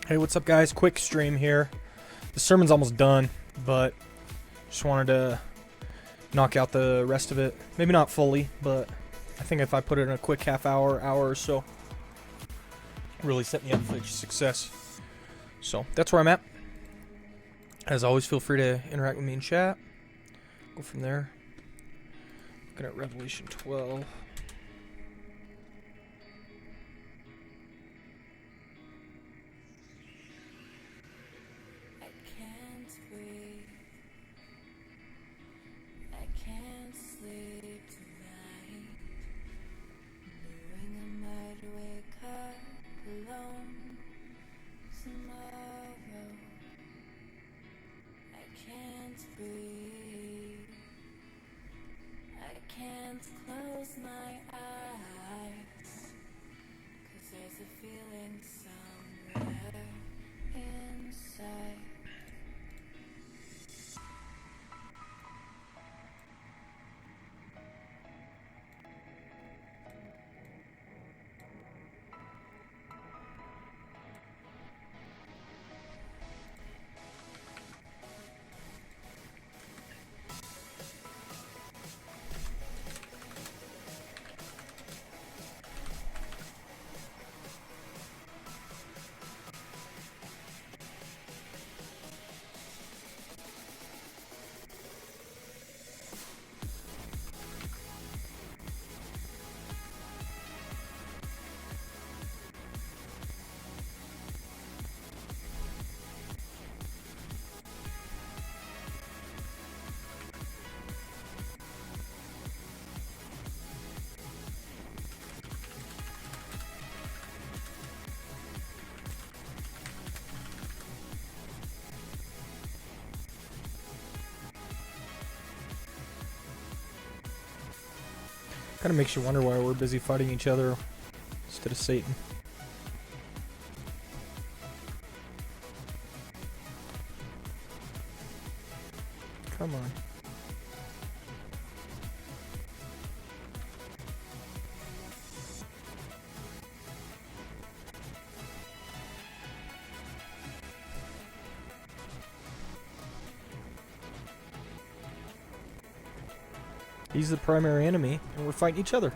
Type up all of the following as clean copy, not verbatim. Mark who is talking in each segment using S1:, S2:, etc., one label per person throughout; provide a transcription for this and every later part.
S1: Hey, what's up, guys? Quick stream here. The sermon's almost done, but just wanted to knock out the rest of it. Maybe not fully, but I think if I put it in a quick hour or so, really set me up for success. So that's where I'm at. As always, feel free to interact with me in chat. Go from there. Looking at Revelation 12. Kind of makes you wonder why we're busy fighting each other instead of Satan. Come on. He's the primary enemy, and we're fighting each other.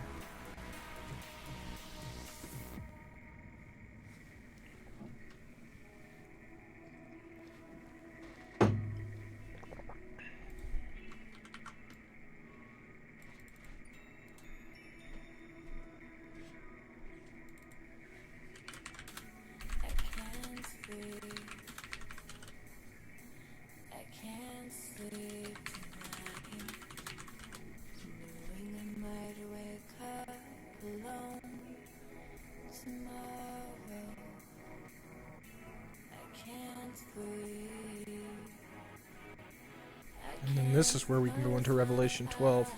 S1: And then this is where we can go into Revelation 12.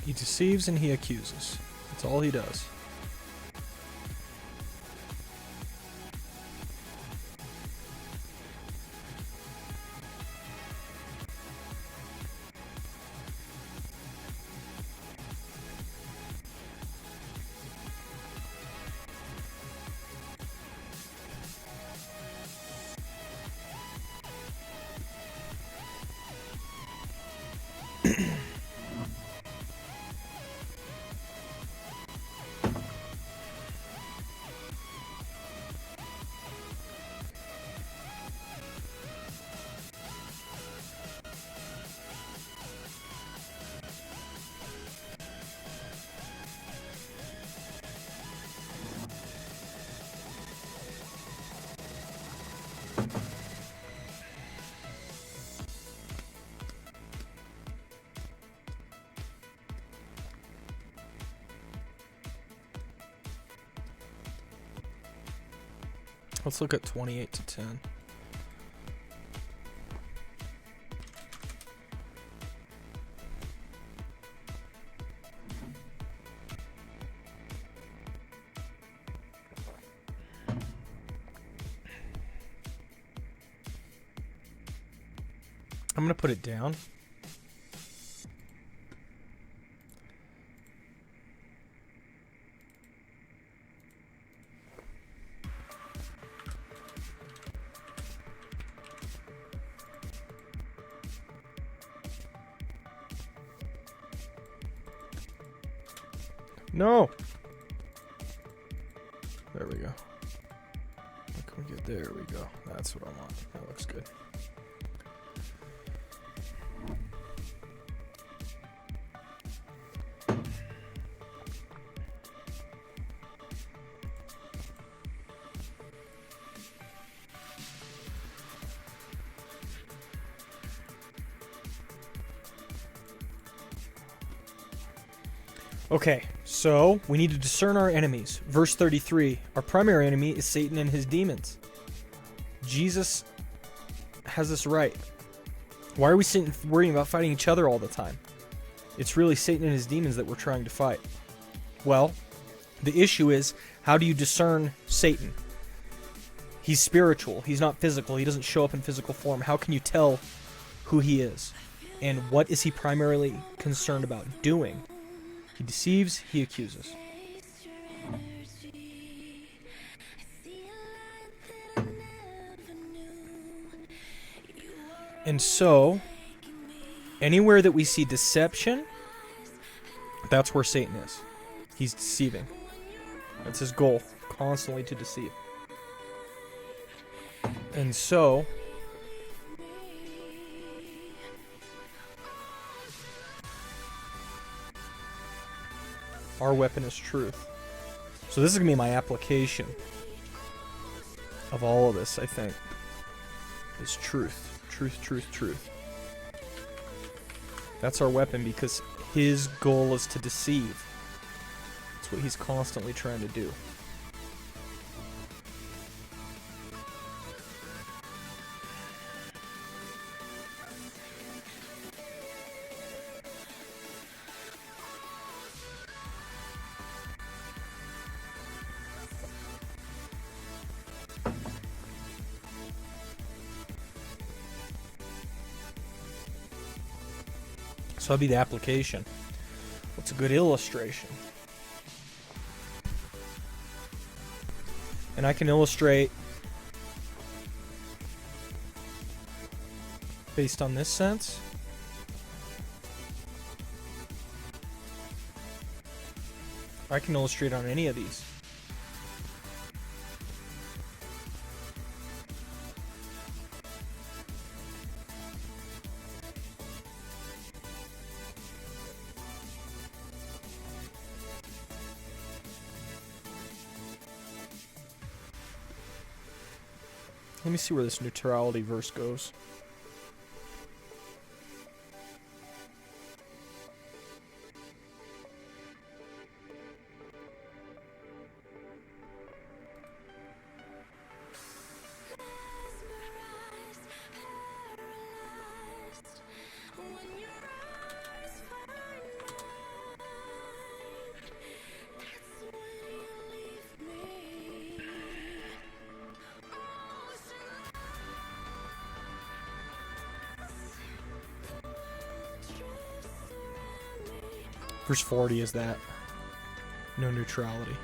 S1: He deceives and he accuses. That's all he does. Let's look at 28 to 10. I'm going to put it down. No! There we go. What can we get? There we go. That's what I want. That looks good. Okay, so we need to discern our enemies. Verse 33, our primary enemy is Satan and his demons. Jesus has this right. Why are we worrying about fighting each other all the time? It's really Satan and his demons that we're trying to fight. Well, the issue is, how do you discern Satan? He's spiritual. He's not physical. He doesn't show up in physical form. How can you tell who he is? And what is he primarily concerned about doing? He deceives, he accuses. And so, anywhere that we see deception, that's where Satan is. He's deceiving. That's his goal, constantly to deceive. And so, our weapon is truth. So this is going to be my application of all of this, I think, is truth. Truth, truth, truth. That's our weapon because his goal is to deceive. That's what he's constantly trying to do. So that'll be the application. What's a good illustration? And I can illustrate based on this sense. I can illustrate on any of these. Let me see where this neutrality verse goes. Verse 40 is that. No neutrality.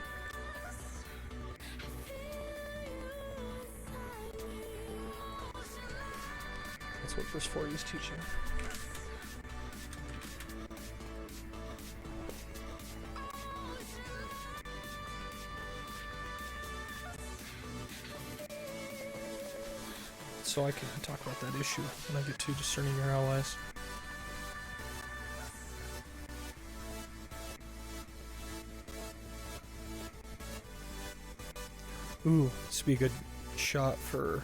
S1: That's what verse 40 is teaching. So I can talk about that issue when I get to discerning your allies. Ooh, this would be a good shot for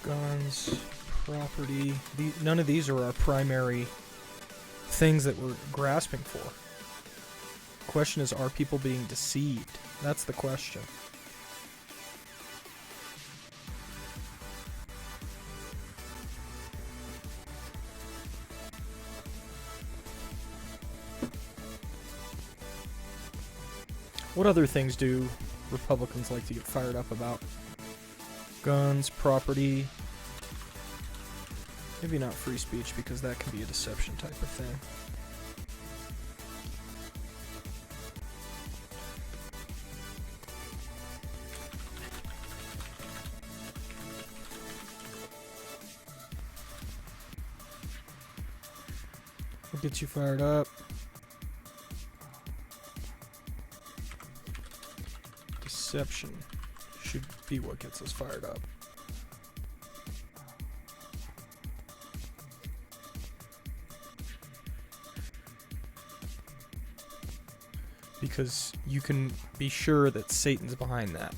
S1: guns, property. None of these are our primary things that we're grasping for. question is, are people being deceived? That's the question. What other things do Republicans like to get fired up about? Guns, property. Maybe not free speech, because that can be a deception type of thing. What gets you fired up? Deception should be what gets us fired up. Because you can be sure that Satan's behind that.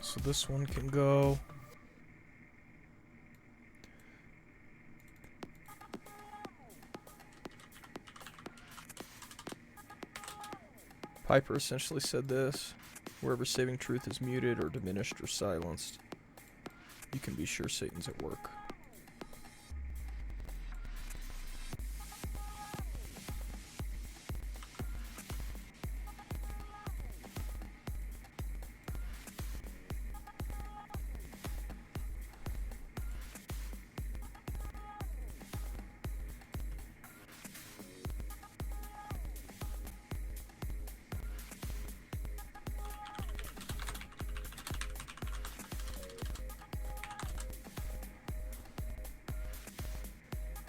S1: So this one can go. Piper essentially said this: wherever saving truth is muted or diminished or silenced, you can be sure Satan's at work.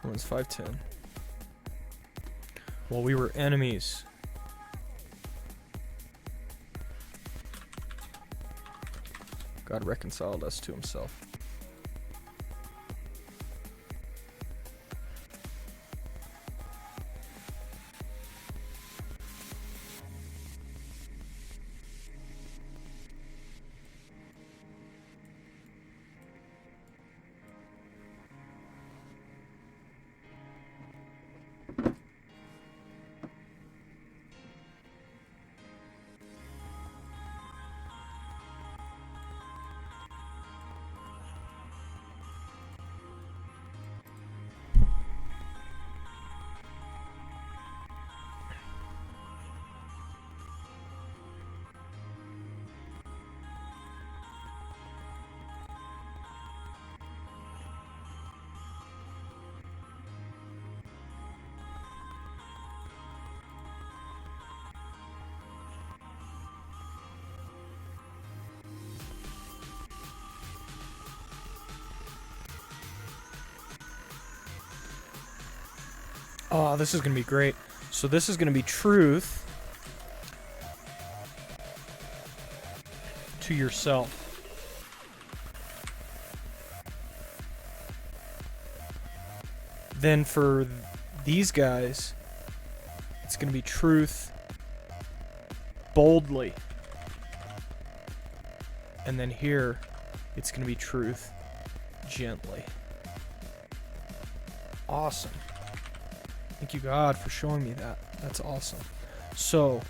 S1: Romans 5:10. Well, we were enemies. God reconciled us to himself. Oh, this is going to be great. So this is going to be truth to yourself. Then for these guys, it's going to be truth boldly. And then here, it's going to be truth gently. Awesome. Thank you, God, for showing me that. That's awesome. So,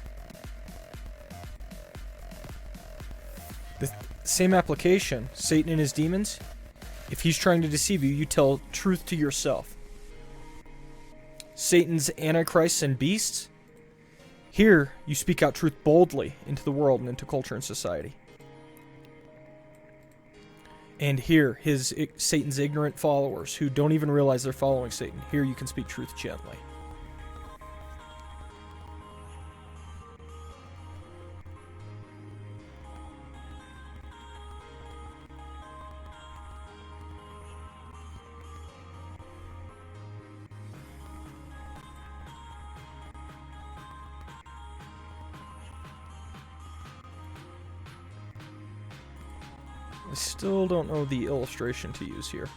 S1: the same application, Satan and his demons, if he's trying to deceive you, you tell truth to yourself. Satan's antichrists and beasts, here you speak out truth boldly into the world and into culture and society. And here, Satan's ignorant followers who don't even realize they're following Satan, here you can speak truth gently. I still don't know the illustration to use here.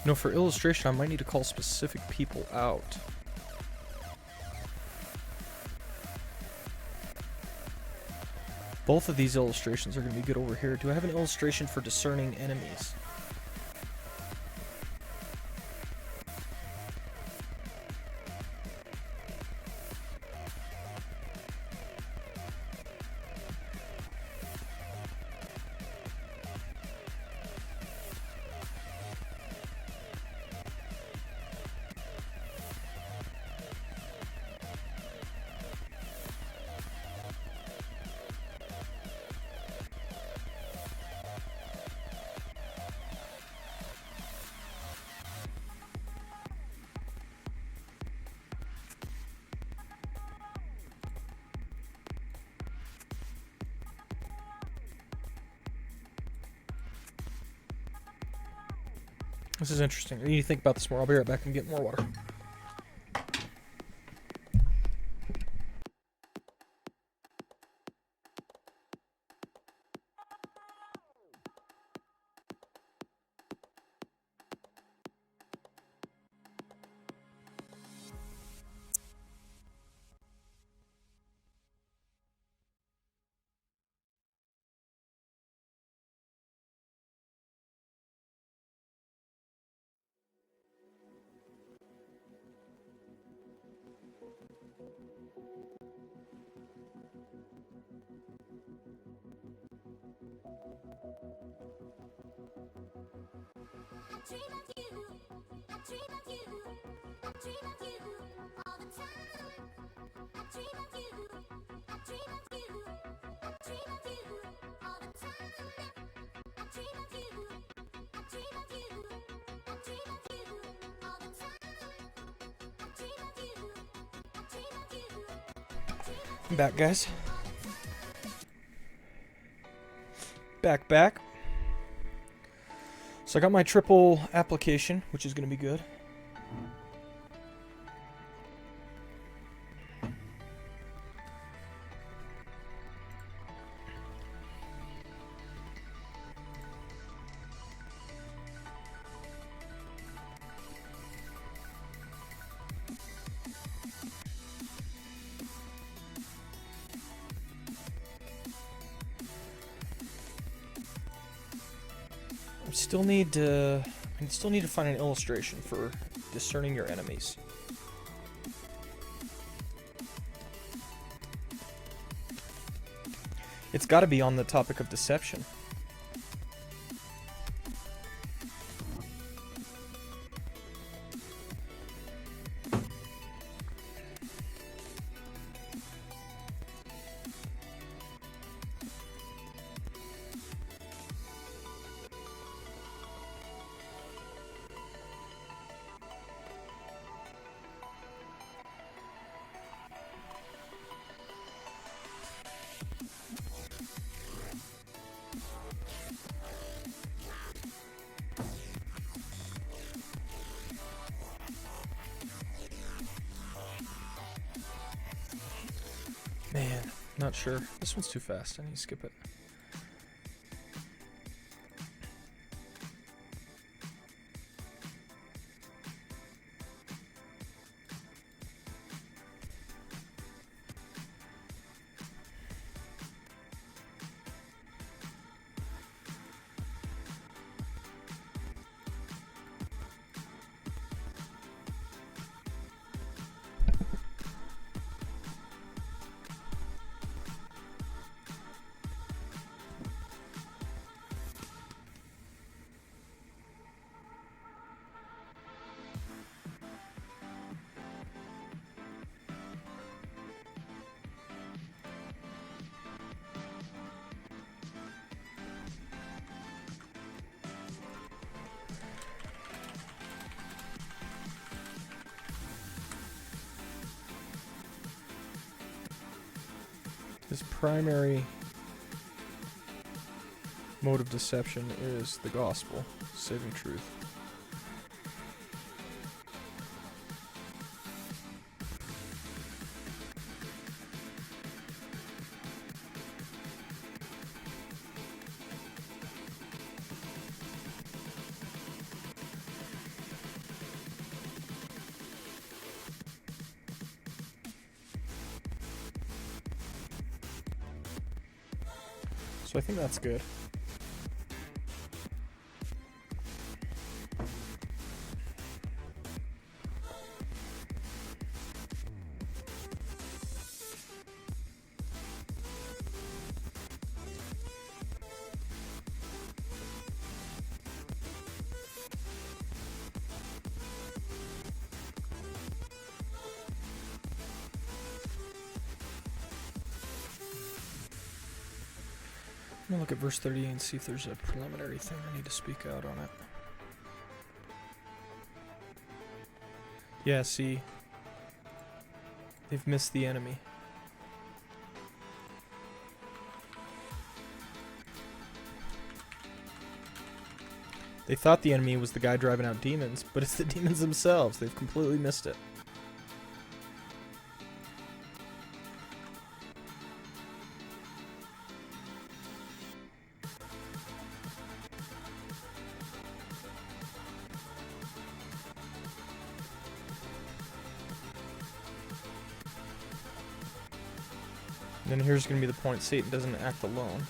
S1: You know, for illustration, I might need to call specific people out. Both of these illustrations are going to be good over here. Do I have an illustration for discerning enemies? This is interesting. I need to think about this more. I'll be right back and get more water. I'm back, guys. Back. So I got my triple application, which is going to be good. I still need to find an illustration for discerning your enemies. It's got to be on the topic of deception. Man, not sure. This one's too fast. I need to skip it. His primary mode of deception is the gospel, saving truth. So I think that's good. I'm gonna look at verse 38 and see if there's a preliminary thing I need to speak out on it. Yeah, see, they've missed the enemy. They thought the enemy was the guy driving out demons, but it's the demons themselves. They've completely missed it. Then here's going to be the point: Satan doesn't act alone.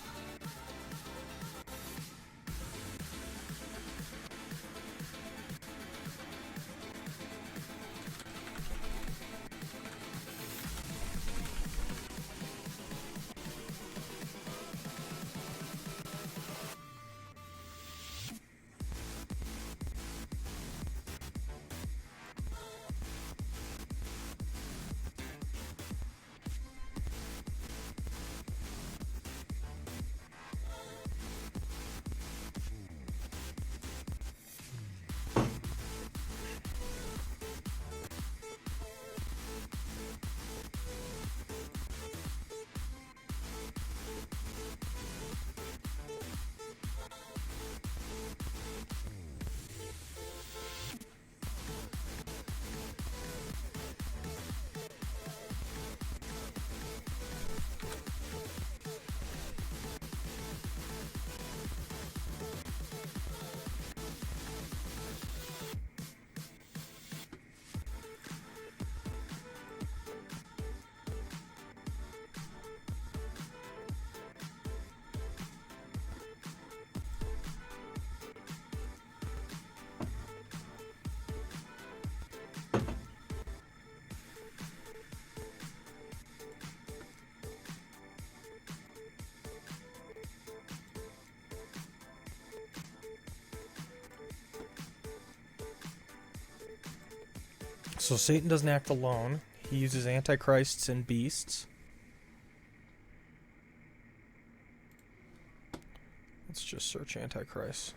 S1: So Satan doesn't act alone. He uses antichrists and beasts. Let's just search antichrist.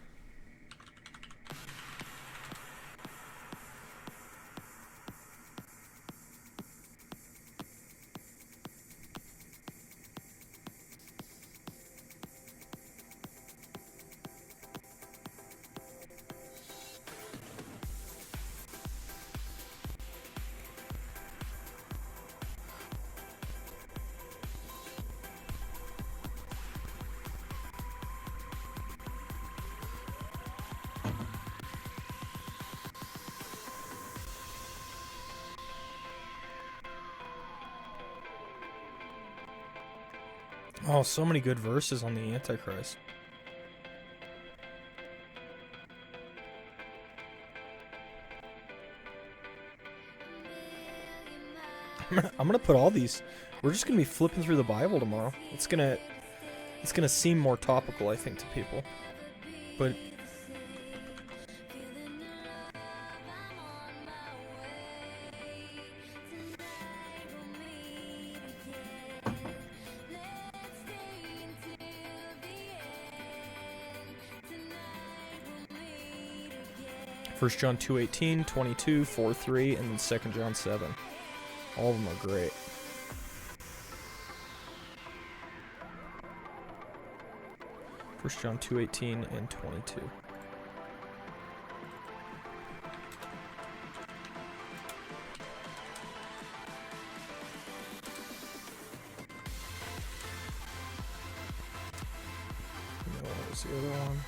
S1: Oh, so many good verses on the Antichrist. I'm gonna put all these. We're just gonna be flipping through the Bible tomorrow. It's gonna seem more topical, I think, to people. But First John 2:18, 22, 4:3, and then 2 John 7. All of them are great. 1 John 2:18 and 22. What was the other one?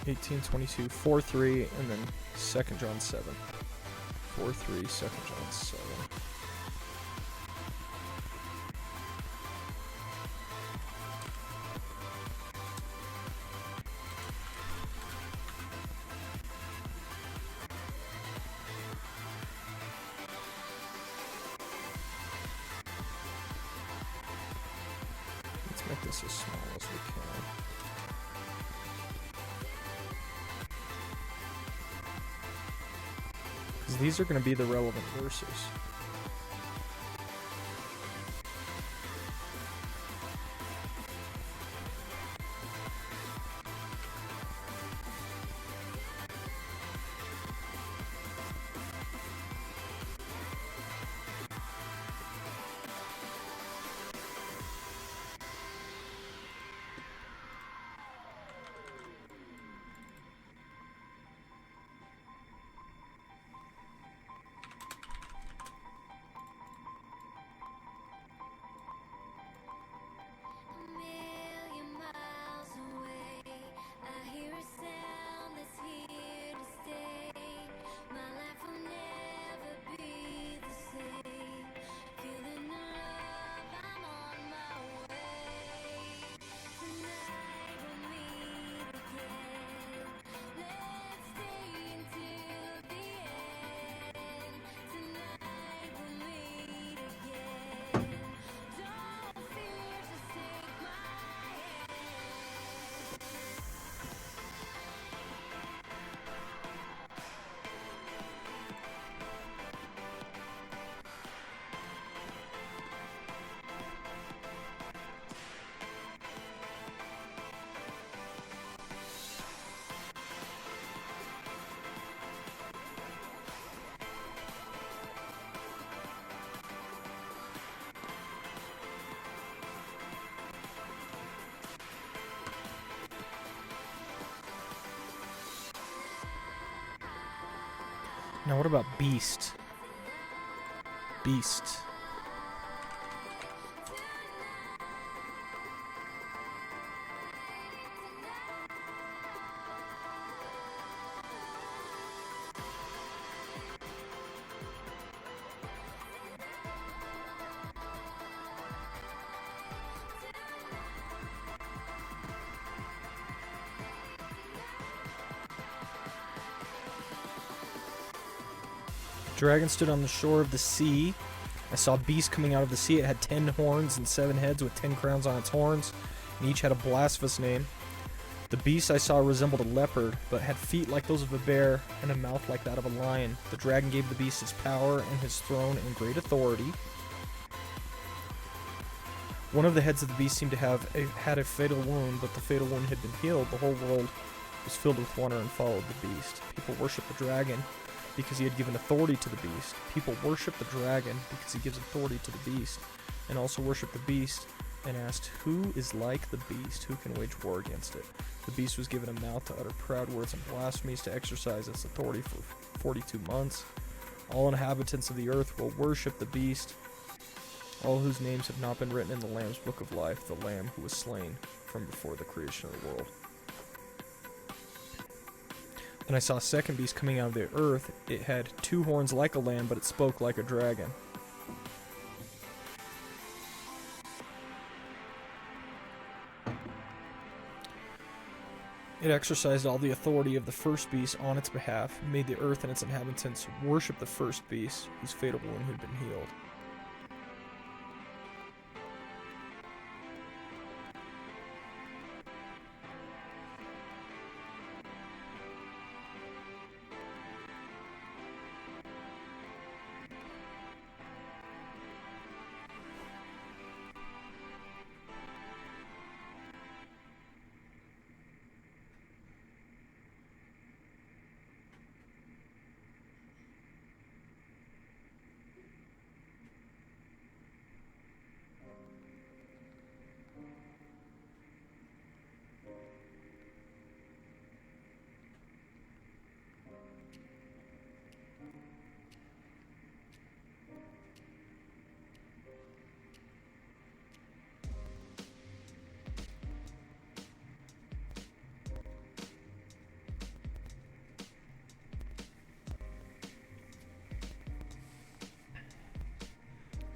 S1: (18, 22), 4:3, and then 2 John 7. 4:3, 2 John 7. Let's make this as small as we can. Because these are going to be the relevant verses. Now what about beast? Beast. Dragon stood on the shore of the sea. I saw a beast coming out of the sea. It had 10 horns and 7 heads with 10 crowns on its horns, and each had a blasphemous name. The beast I saw resembled a leopard, but had feet like those of a bear and a mouth like that of a lion. The dragon gave the beast his power and his throne and great authority. One of the heads of the beast seemed to have had a fatal wound, but the fatal wound had been healed. The whole world was filled with wonder and followed the beast. People worshiped the dragon because he had given authority to the beast. People worship the dragon because he gives authority to the beast, and also worship the beast and asked, "Who is like the beast? Who can wage war against it?" The beast was given a mouth to utter proud words and blasphemies, to exercise its authority for 42 months. All inhabitants of the earth will worship the beast, all whose names have not been written in the Lamb's book of life, the Lamb who was slain from before the creation of the world. Then I saw a second beast coming out of the earth. It had 2 horns like a lamb, but it spoke like a dragon. It exercised all the authority of the first beast on its behalf, made the earth and its inhabitants worship the first beast, whose fatal wound had been healed.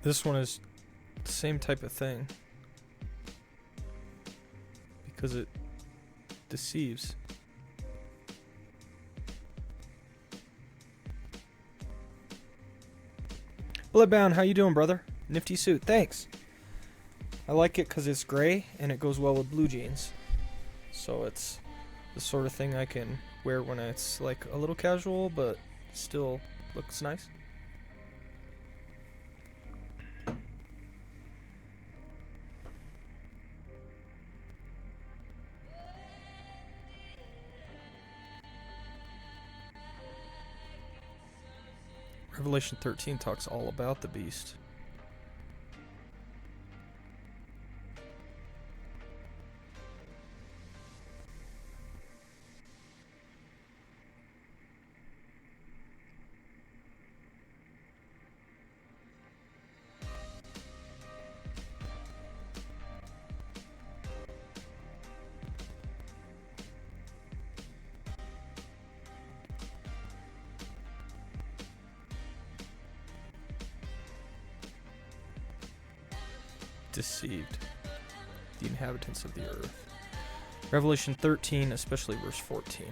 S1: This one is the same type of thing. Because it deceives. Bloodbound, how you doing, brother? Nifty suit, thanks. I like it because it's gray and it goes well with blue jeans. So it's the sort of thing I can wear when it's like a little casual, but still looks nice. Revelation 13 talks all about the beast. Deceived the inhabitants of the earth. Revelation 13, especially verse 14.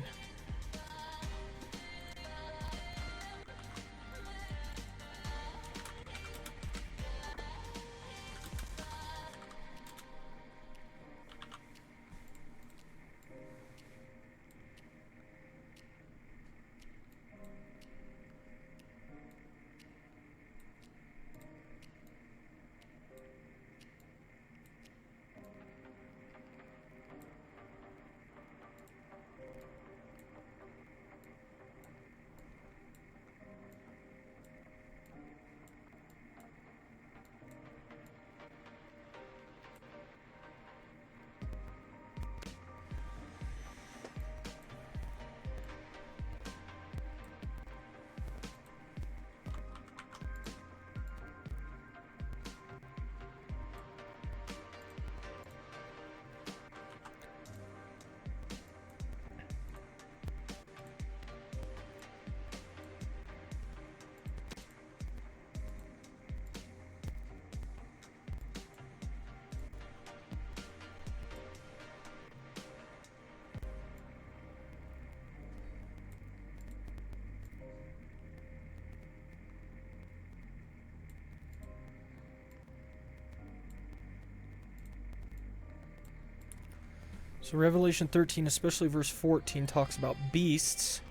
S1: So Revelation 13, especially verse 14, talks about beasts.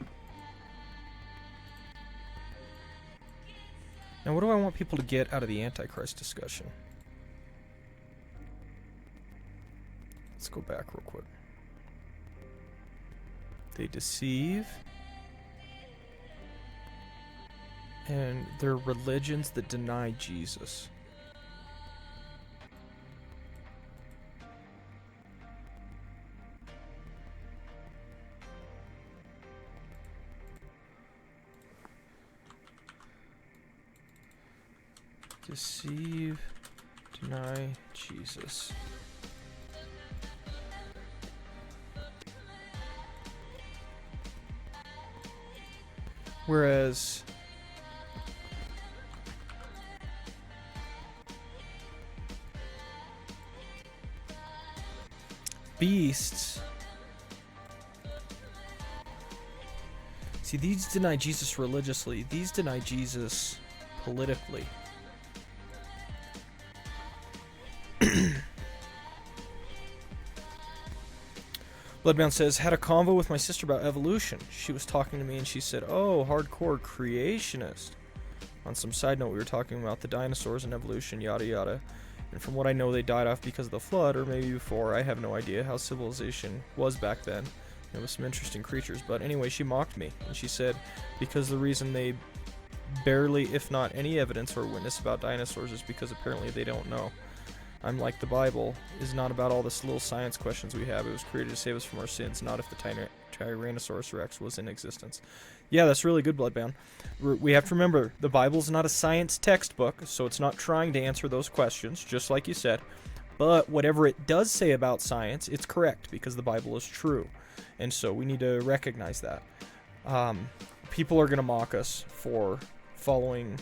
S1: Now, what do I want people to get out of the Antichrist discussion? Let's go back real quick. They deceive. And they're religions that deny Jesus. Deceive, deny Jesus. Whereas beasts, see, these deny Jesus religiously, these deny Jesus politically. Bloodbound says, had a convo with my sister about evolution. She was talking to me and she said, oh, hardcore creationist. On some side note, we were talking about the dinosaurs and evolution, yada yada. And from what I know, they died off because of the flood, or maybe before. I have no idea how civilization was back then. It was some interesting creatures. But anyway, she mocked me. And she said, because the reason they barely, if not any evidence or witness about dinosaurs is because apparently they don't know. I'm like, the Bible is not about all this little science questions we have. It was created to save us from our sins, not if the Tyrannosaurus Rex was in existence. Yeah, that's really good, Bloodbound. We have to remember, the Bible's not a science textbook, so it's not trying to answer those questions, just like you said. But whatever it does say about science, it's correct, because the Bible is true. And so we need to recognize that. People are going to mock us for following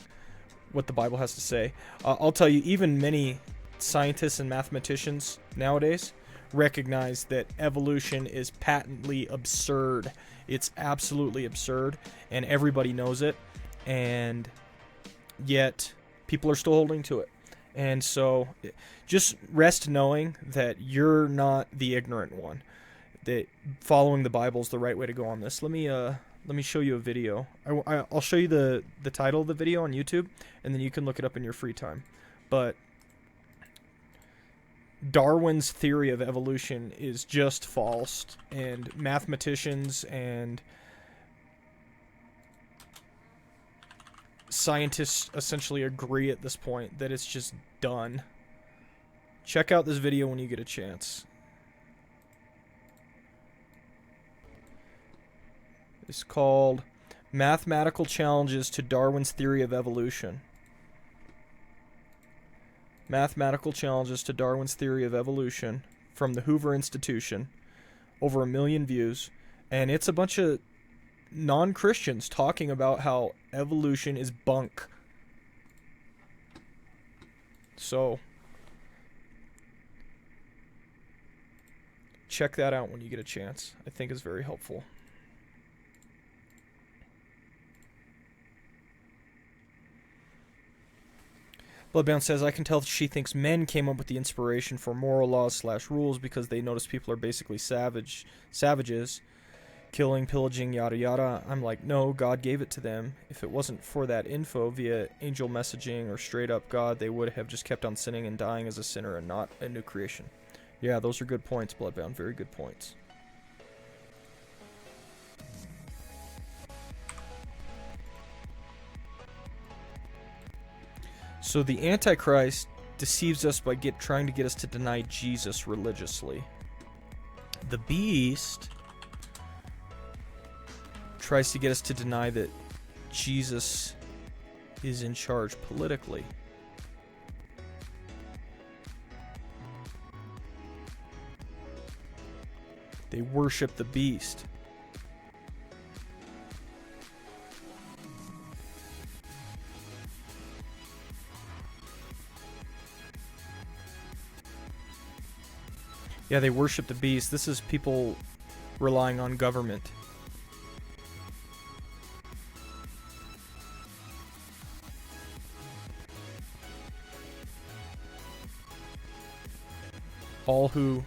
S1: what the Bible has to say. I'll tell you, even many scientists and mathematicians nowadays recognize that evolution is patently absurd. It's absolutely absurd, and everybody knows it, and yet people are still holding to it. And so just rest knowing that you're not the ignorant one, that following the Bible is the right way to go on this. Let me show you a video. I'll show you the title of the video on YouTube, and then you can look it up in your free time. But Darwin's theory of evolution is just false, and mathematicians and scientists essentially agree at this point that it's just done. Check out this video when you get a chance. It's called Mathematical Challenges to Darwin's Theory of Evolution. Mathematical Challenges to Darwin's Theory of Evolution from the Hoover Institution. Over 1 million views. And it's a bunch of non-Christians talking about how evolution is bunk. So, check that out when you get a chance. I think it's very helpful. Bloodbound says, I can tell she thinks men came up with the inspiration for moral laws / rules because they notice people are basically savages, killing, pillaging, yada yada. I'm like, no, God gave it to them. If it wasn't for that info via angel messaging or straight up God, they would have just kept on sinning and dying as a sinner and not a new creation. Yeah, those are good points, Bloodbound. Very good points. So the Antichrist deceives us by trying to get us to deny Jesus religiously. The beast tries to get us to deny that Jesus is in charge politically. They worship the beast. Yeah, they worship the beast. This is people relying on government. All who,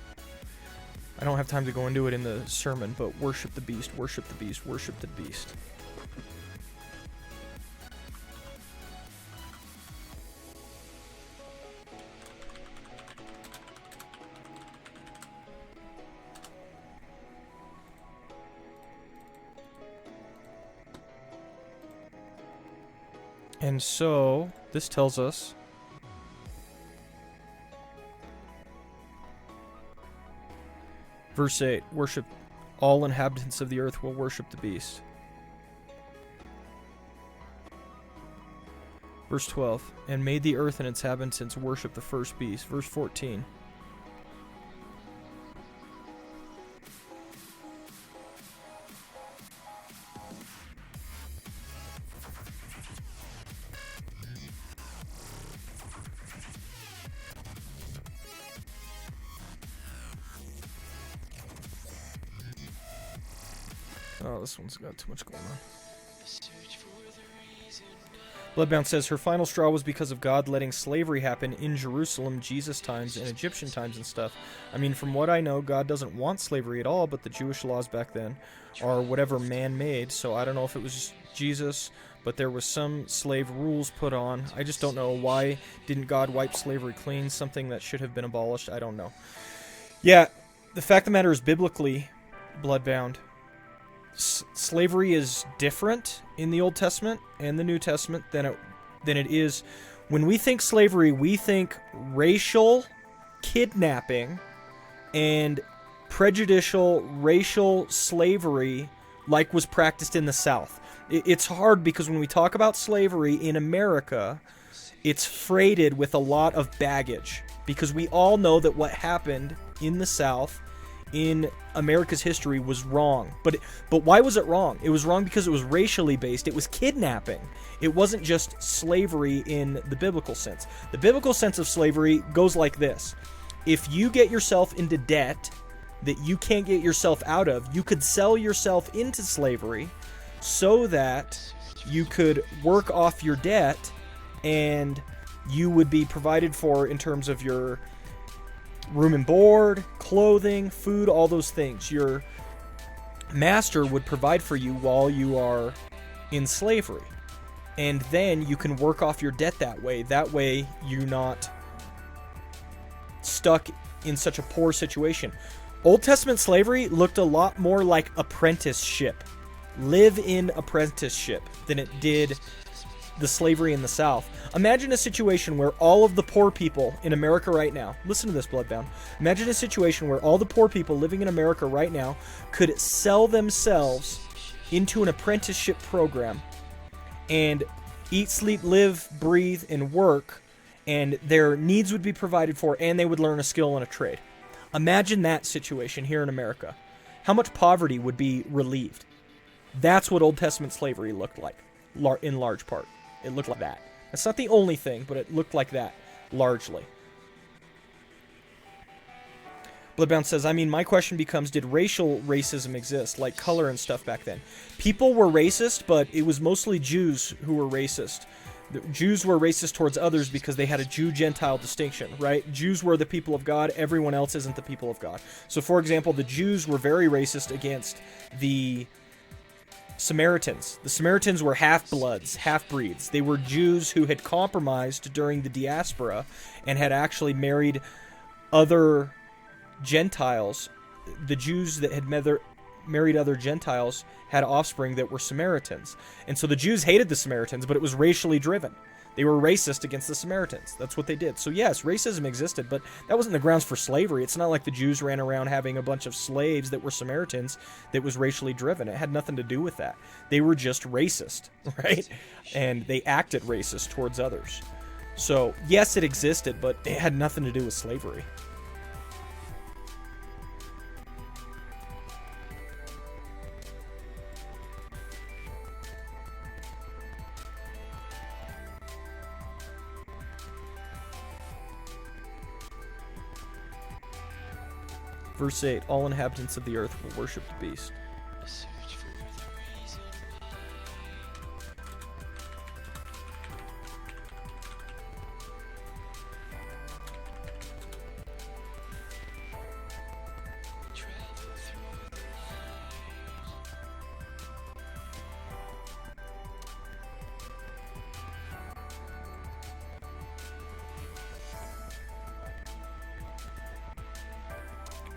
S1: I don't have time to go into it in the sermon, but worship the beast, worship the beast, worship the beast. And so, this tells us verse 8, worship, all inhabitants of the earth will worship the beast. Verse 12, and made the earth and its inhabitants worship the first beast. Verse 14. Oh, this one's got too much going on. Bloodbound says her final straw was because of God letting slavery happen in Jerusalem, Jesus times, and Egyptian times and stuff. I mean, from what I know, God doesn't want slavery at all, but the Jewish laws back then are whatever man-made, so I don't know if it was Jesus, but there was some slave rules put on. I just don't know why didn't God wipe slavery clean, something that should have been abolished. I don't know. Yeah, the fact of the matter is, biblically, Bloodbound, slavery is different in the Old Testament and the New Testament than it is. When we think slavery, we think racial kidnapping and prejudicial racial slavery like was practiced in the South. It's hard because when we talk about slavery in America, it's freighted with a lot of baggage because we all know that what happened in the South in America's history was wrong. But why was it wrong? It was wrong because it was racially based. It was kidnapping. It wasn't just slavery in the biblical sense. The biblical sense of slavery goes like this. If you get yourself into debt that you can't get yourself out of, you could sell yourself into slavery so that you could work off your debt and you would be provided for in terms of your room and board, clothing, food, all those things. Your master would provide for you while you are in slavery. And then you can work off your debt that way. That way you're not stuck in such a poor situation. Old Testament slavery looked a lot more like apprenticeship, live-in apprenticeship, than it did the slavery in the South. Imagine a situation where all of the poor people in America right now, listen to this, Bloodbound, imagine a situation where all the poor people living in America right now could sell themselves into an apprenticeship program and eat, sleep, live, breathe, and work, and their needs would be provided for, and they would learn a skill and a trade. Imagine that situation here in America. How much poverty would be relieved? That's what Old Testament slavery looked like, in large part. It looked like that. That's not the only thing, but it looked like that, largely. Bloodbound says, I mean, my question becomes, did racial racism exist, like color and stuff back then? People were racist, but it was mostly Jews who were racist. The Jews were racist towards others because they had a Jew-Gentile distinction, right? Jews were the people of God, everyone else isn't the people of God. So, for example, the Jews were very racist against the Samaritans. The Samaritans were half-bloods, half-breeds. They were Jews who had compromised during the diaspora and had actually married other Gentiles. The Jews that had married other Gentiles had offspring that were Samaritans. And so the Jews hated the Samaritans, but it was racially driven. They were racist against the Samaritans. That's what they did. So yes, racism existed, but that wasn't the grounds for slavery. It's not like the Jews ran around having a bunch of slaves that were Samaritans that was racially driven. It had nothing to do with that. They were just racist, right? And they acted racist towards others. So yes, it existed, but it had nothing to do with slavery. Verse 8, all inhabitants of the earth will worship the beast.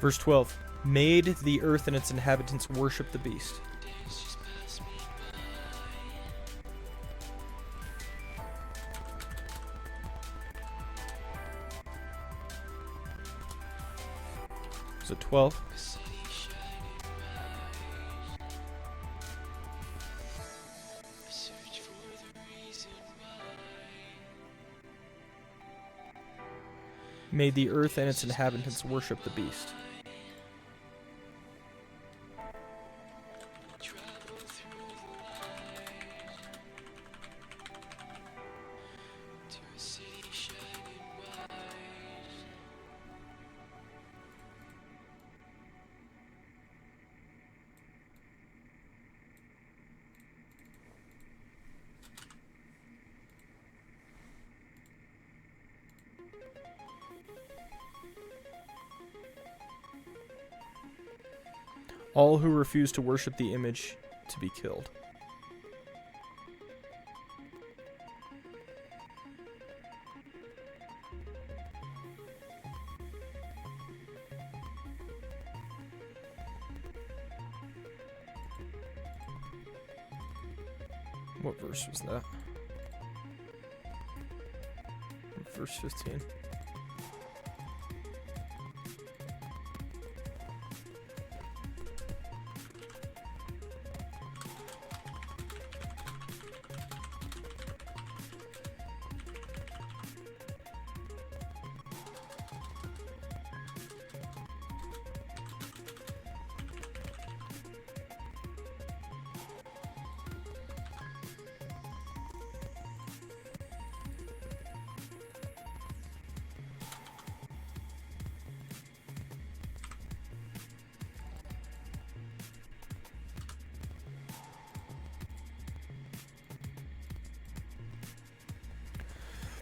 S1: Verse 12, made the earth and its inhabitants worship the beast. Is it 12? Made the earth and its inhabitants worship the beast. All who refuse to worship the image to be killed. What verse was that? Verse 15.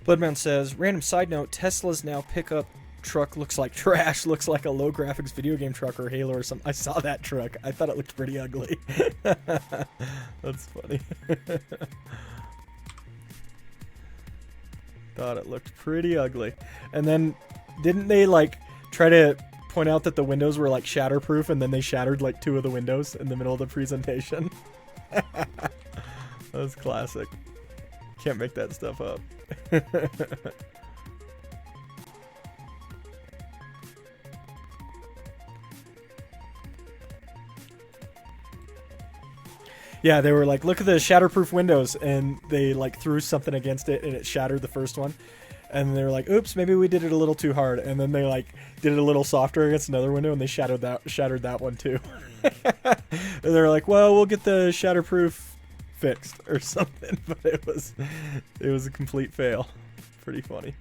S1: Bloodbound says, random side note, Tesla's now pickup truck looks like trash. Looks like a low graphics video game truck or Halo or something. I saw that truck. I thought it looked pretty ugly. That's funny. Thought it looked pretty ugly. And then, didn't they, like, try to point out that the windows were, like, shatterproof, and then they shattered, like, 2 of the windows in the middle of the presentation? That was classic. Can't make that stuff up. Yeah, they were like, look at the shatterproof windows, and they like threw something against it and it shattered the first one. And they were like, oops, maybe we did it a little too hard. And then they like did it a little softer against another window, and they shattered that one too. And they're like, well, we'll get the shatterproof fixed or something. But it was a complete fail. Pretty funny.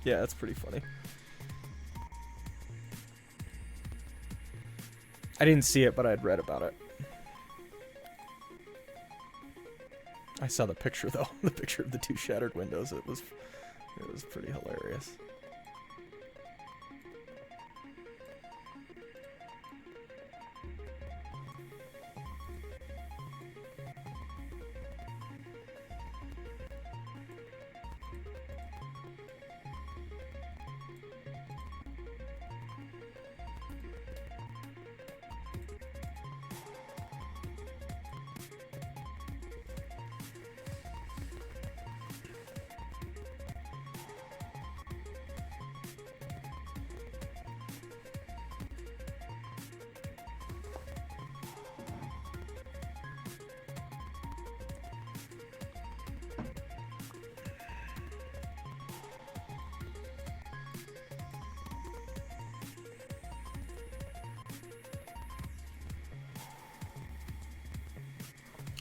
S1: Yeah, that's pretty funny. I didn't see it, but I'd read about it. I saw the picture though, the picture of the 2 shattered windows. It was pretty hilarious.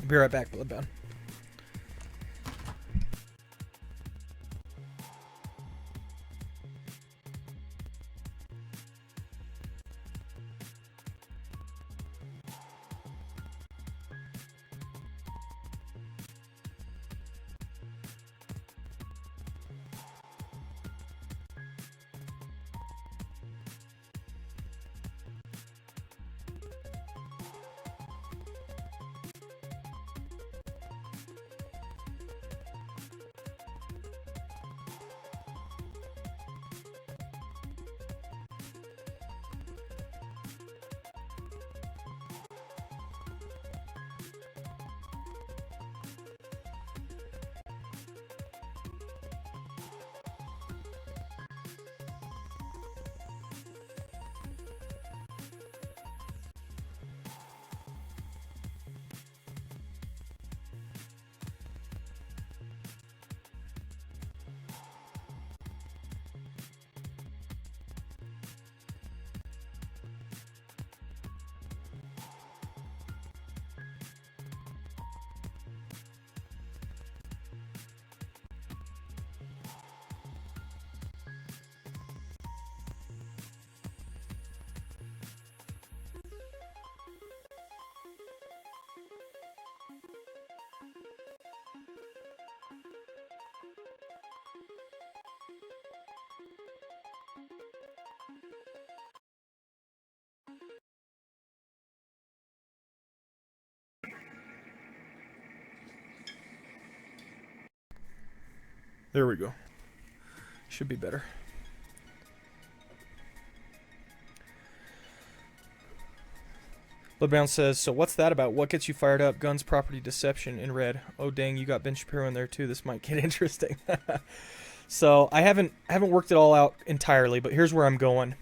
S1: Be right back, Bloodbound. There we go. Should be better. Bloodbound says, so what's that about? What gets you fired up? Guns, property, deception in red. Oh dang, you got Ben Shapiro in there too. This might get interesting. So I haven't worked it all out entirely, but here's where I'm going.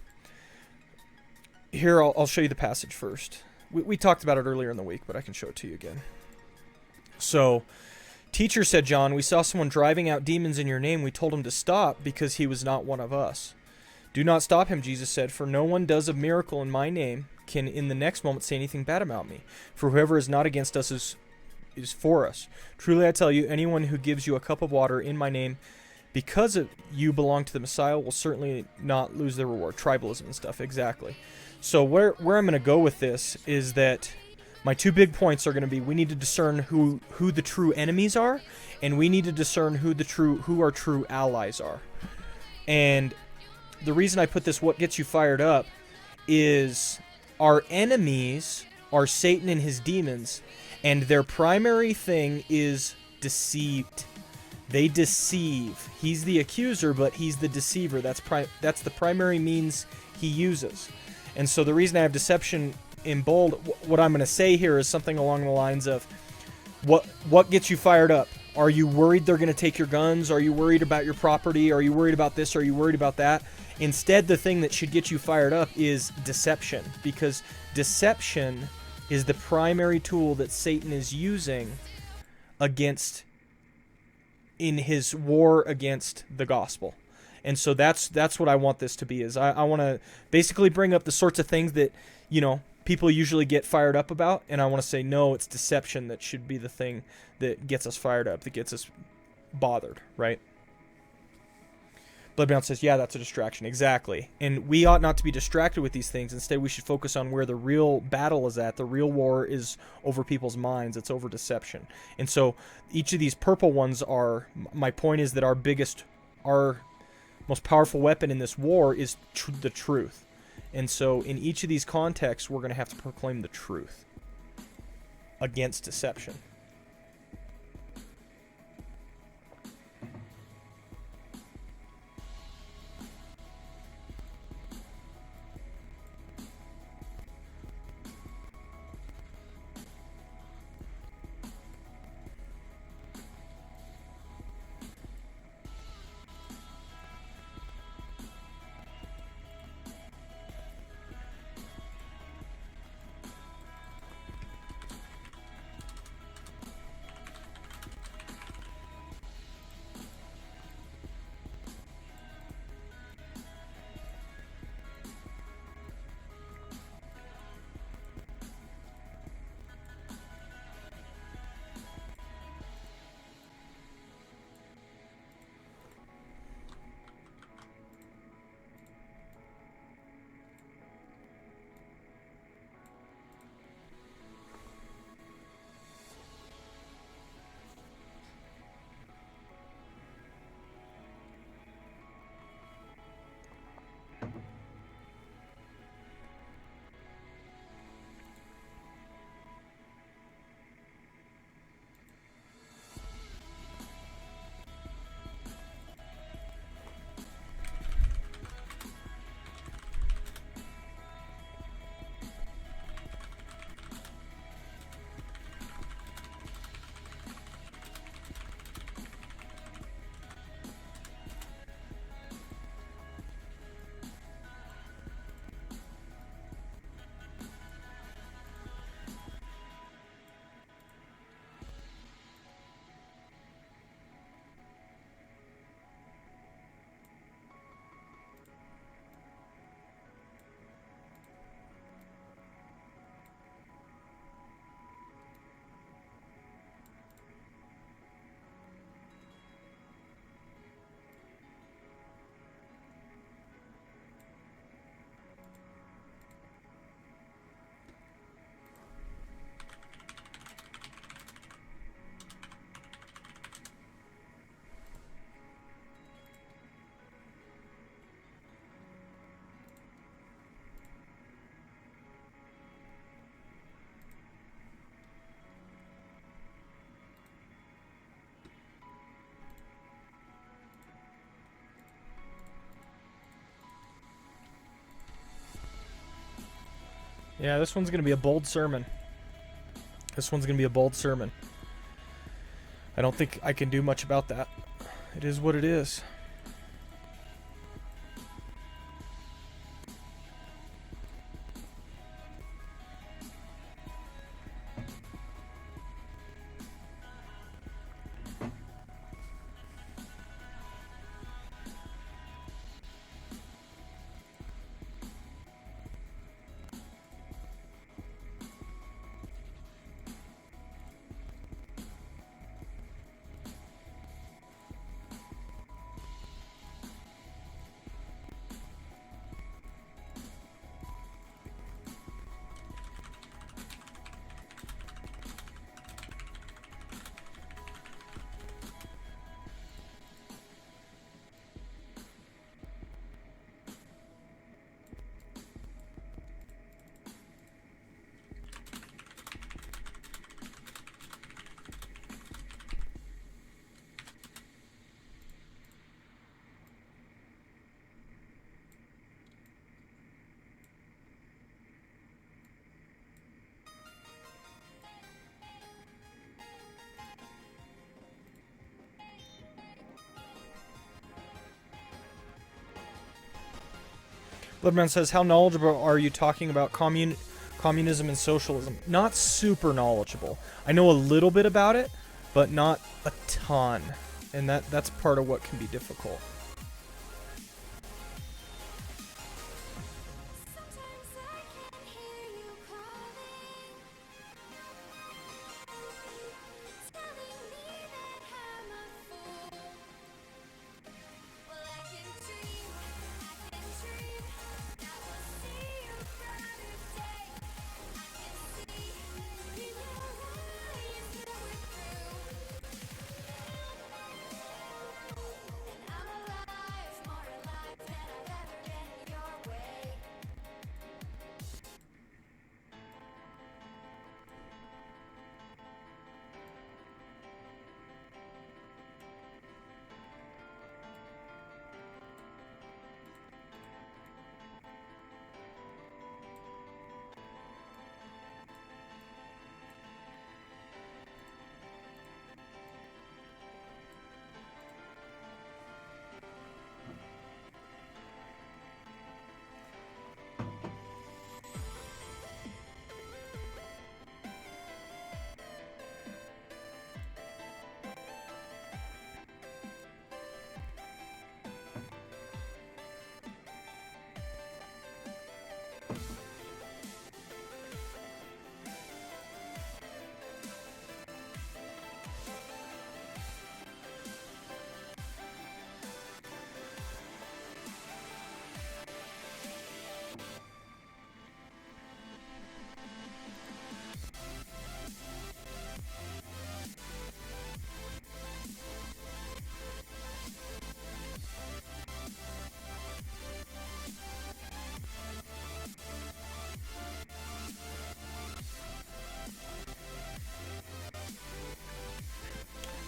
S1: Here, I'll show you the passage first. We talked about it earlier in the week, but I can show it to you again. So, teacher, said John, we saw someone driving out demons in your name. We told him to stop because he was not one of us. Do not stop him, Jesus said, for no one does a miracle in my name can in the next moment say anything bad about me. For whoever is not against us is for us. Truly I tell you, anyone who gives you a cup of water in my name because you belong to the Messiah will certainly not lose their reward. Tribalism and stuff, exactly. So where I'm going to go with this is that my two big points are going to be we need to discern who the true enemies are, and we need to discern who our true allies are. And the reason I put this what gets you fired up is our enemies are Satan and his demons, and their primary thing is deceit. They deceive. He's the accuser, but he's the deceiver. That's the primary means he uses. And so the reason I have deception in bold, what I'm going to say here is something along the lines of what gets you fired up? Are you worried they're going to take your guns? Are you worried about your property? Are you worried about this? Are you worried about that? Instead, the thing that should get you fired up is deception, because deception is the primary tool that Satan is using in his war against the gospel. And so that's what I want this to be, is I want to basically bring up the sorts of things that, people usually get fired up about, and I want to say, no, it's deception that should be the thing that gets us fired up, that gets us bothered, right? Bloodbound says, yeah, that's a distraction. Exactly. And we ought not to be distracted with these things. Instead, we should focus on where the real battle is at. The real war is over people's minds. It's over deception. And so each of these purple ones are, my point is that our most powerful weapon in this war is the truth. And so in each of these contexts, we're going to have to proclaim the truth against deception. Yeah, this one's going to be a bold sermon. This one's going to be a bold sermon. I don't think I can do much about that. It is what it is. Bloodman says, how knowledgeable are you talking about communism and socialism? Not super knowledgeable. I know a little bit about it, but not a ton. And that's part of what can be difficult.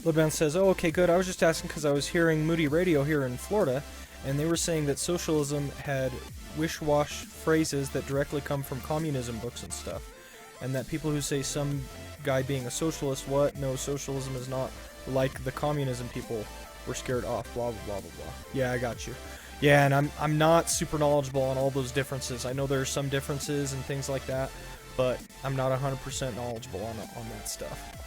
S1: Libban says, oh, okay, good. I was just asking because I was hearing Moody Radio here in Florida, and they were saying that socialism had wish-wash phrases that directly come from communism books and stuff. And that people who say some guy being a socialist, what? No, socialism is not like the communism people were scared off, blah, blah, blah, blah, blah. Yeah, I got you. Yeah, and I'm not super knowledgeable on all those differences. I know there are some differences and things like that, but I'm not 100% knowledgeable on that stuff.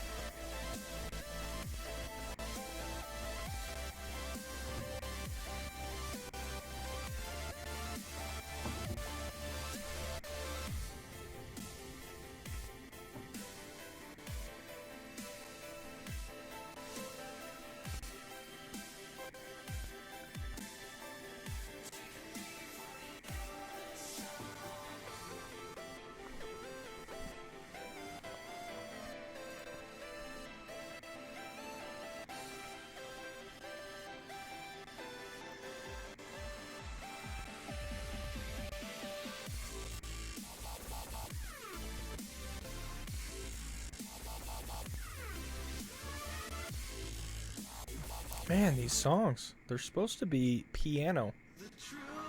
S1: Man, these songs, they're supposed to be piano.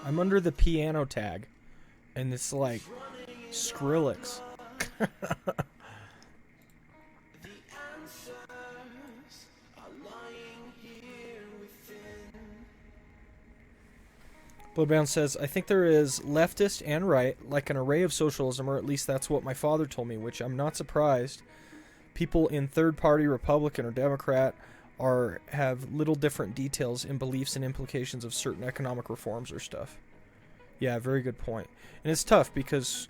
S1: I'm under the piano tag, and it's like Skrillex. Bloodbound says, I think there is leftist and right, like an array of socialism, or at least that's what my father told me, which I'm not surprised. People in third party, Republican or Democrat, have little different details in beliefs and implications of certain economic reforms or stuff. Yeah, very good point. And it's tough because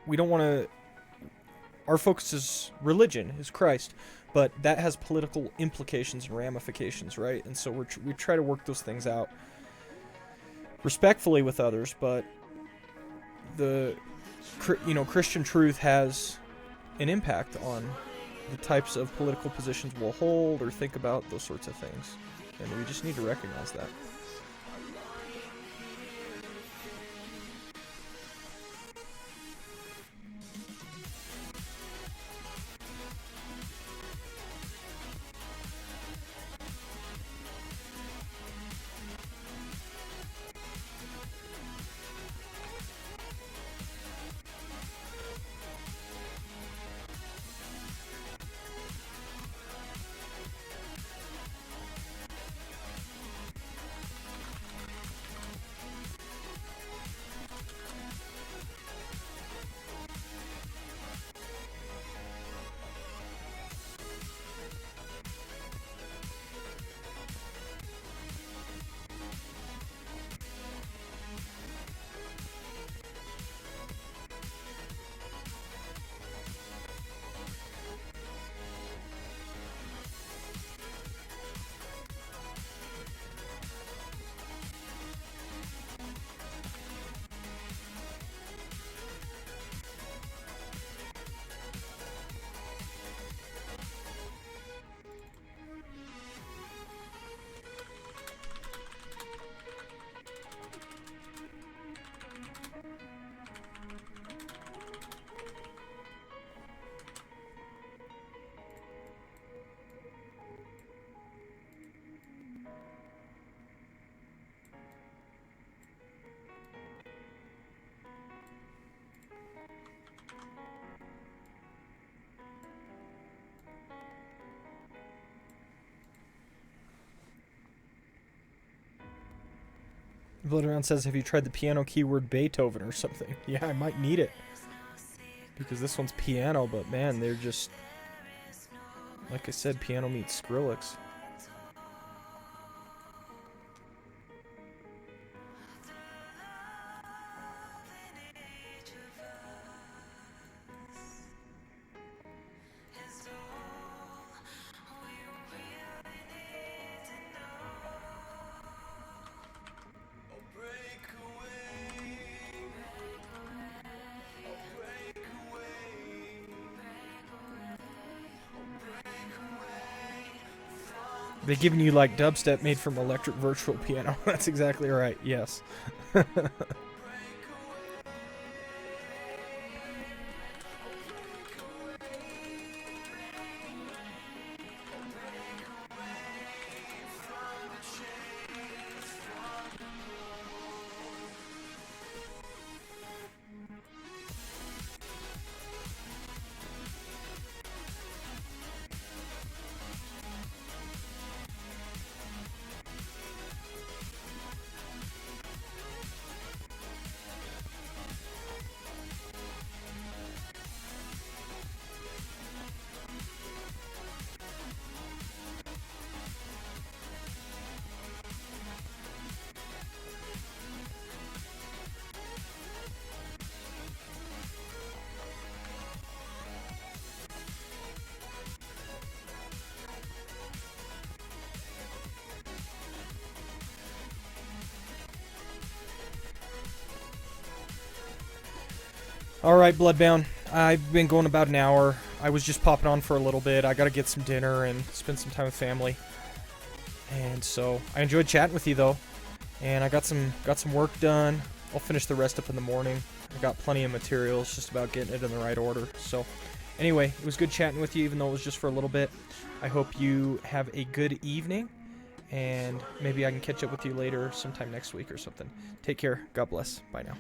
S1: we don't want to... Our focus is religion, is Christ, but that has political implications and ramifications, right? And so we try to work those things out respectfully with others, but Christian truth has an impact on the types of political positions we'll hold or think about, those sorts of things. And we just need to recognize that. Bloodhound says, have you tried the piano keyword Beethoven or something? Yeah, I might need it. Because this one's piano, but man, they're just... Like I said, piano meets Skrillex. They're giving you like dubstep made from electric virtual piano. That's exactly right, yes. Alright, Bloodbound. I've been going about an hour. I was just popping on for a little bit. I gotta get some dinner and spend some time with family. And so, I enjoyed chatting with you though. And I got some work done. I'll finish the rest up in the morning. I got plenty of materials, just about getting it in the right order. So, anyway, it was good chatting with you, even though it was just for a little bit. I hope you have a good evening. And maybe I can catch up with you later sometime next week or something. Take care. God bless. Bye now.